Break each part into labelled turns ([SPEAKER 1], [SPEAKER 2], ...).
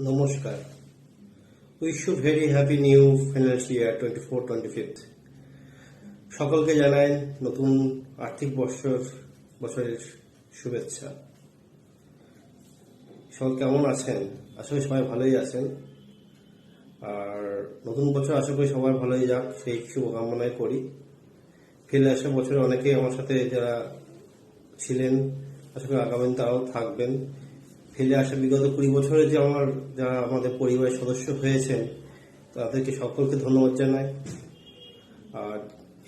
[SPEAKER 1] নমস্কার। Wish you very happy new financial year 24-25। সকলকে জানাই নতুন আর্থিক বছরের শুভেচ্ছা। সকল কেমন আছেন? আশা করি সবাই ভালোই আছেন। আর নতুন বছর আশা করি সবাই ভালোই যাক, সেই শুভকামনাই করি। ফিরে আসা বছরে অনেকেই আমার সাথে যারা ছিলেন, আশা করি আগামী তারাও থাকবেন। ফিরে আসা বিগত 20 বছরে যে যারা আমাদের পরিবারের সদস্য হয়েছেন তাদেরকে সকলকে ধন্যবাদ জানাই। আর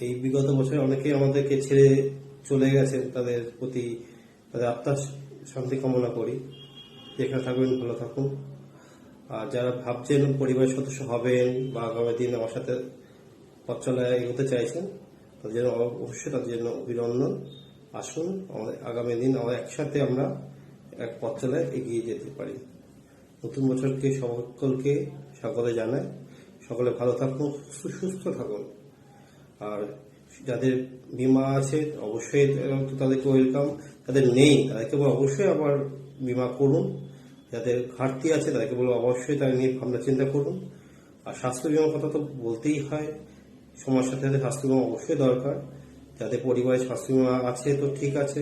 [SPEAKER 1] এই বিগত বছরে অনেকেই আমাদেরকে ছেড়ে চলে গেছেন, তাদের প্রতি তাদের আত্মার শান্তি কামনা করি। যেখানে থাকবেন ভালো থাকুন। আর যারা ভাবছেন পরিবারের সদস্য হবেন বা আগামী দিন আমার সাথে পথ চলায় এগোতে চাইছেন, তাদের জন্য অবশ্যই তাদের জন্য অভিনন্দন। আসুন আমাদের আগামী দিন একসাথে আমরা এক পথ চলায় এগিয়ে যেতে পারি। নতুন বছরকে সকলে জানায়, সকলে ভালো থাকুন, সুস্থ থাকুন। আর যাদের বীমা আছে অবশ্যই তাদেরকে ওয়েলকাম, যাদের নেই তাদেরকে অবশ্যই আবার বীমা করুন। যাদের ঘাটতি আছে তাদেরকে বলবো অবশ্যই তাদের নিয়ে ভাবনা চিন্তা করুন। আর স্বাস্থ্য বীমার কথা তো বলতেই হয়, সময়ের সাথে সাথে স্বাস্থ্য বীমা অবশ্যই দরকার। যাদের পরিবারে স্বাস্থ্য বীমা আছে তো ঠিক আছে,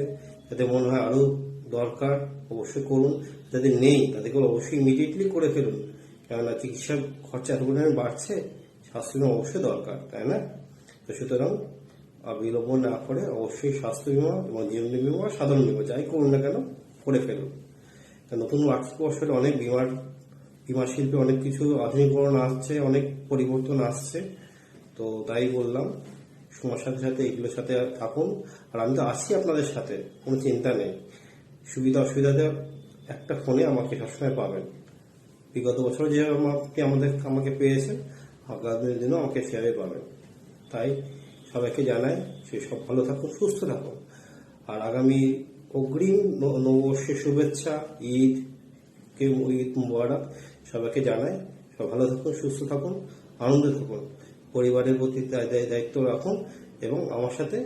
[SPEAKER 1] যাদের মনে হয় আরো দরকার অবশ্যই করুন। যাদের নেই তাদেরকে অবশ্যই ইমিডিয়েটলি করে ফেলুন, কেননা চিকিৎসার খরচা এত পরিমাণে বাড়ছে, স্বাস্থ্য বীমা অবশ্যই দরকার, তাই না? তো সুতরাং বিলম্ব না করে অবশ্যই স্বাস্থ্য বীমা এবং জীবন বীমা, সাধারণ বীমা যাই করুন না কেন করে ফেলুন। নতুন আর্থিক বছরে অনেক বীমা শিল্পে অনেক কিছু আধুনিকরণ আসছে, অনেক পরিবর্তন আসছে। তো তাই বললাম সময়ের সাথে সাথে এগুলোর সাথে থাকুন। আর আমি তো আছি আপনাদের সাথে, কোনো চিন্তা নেই। সুবিধা অসুবিধাতে একটা ফোনে আমাকে সবসময় পাবেন। বিগত বছর যে আমাকে পেয়েছেন, আগামী দিনও আমাকে সেভাবে পাবেন। তাই সবাইকে জানাই সে সব ভালো থাকুন, সুস্থ থাকুন। আর আগামী অগ্রিম নববর্ষের শুভেচ্ছা, ঈদ মুবারক সবাইকে জানাই। সব ভালো থাকুন, সুস্থ থাকুন, আনন্দে থাকুন, পরিবারের প্রতি দায়িত্ব রাখুন এবং আমার সাথে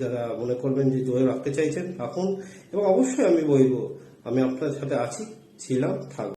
[SPEAKER 1] যারা মনে করবেন যে যোগাযোগ রাখতে চাইছেন রাখুন। এবং অবশ্যই আমি বলবো আমি আপনার সাথে আছি, ছিলাম, থাকবো।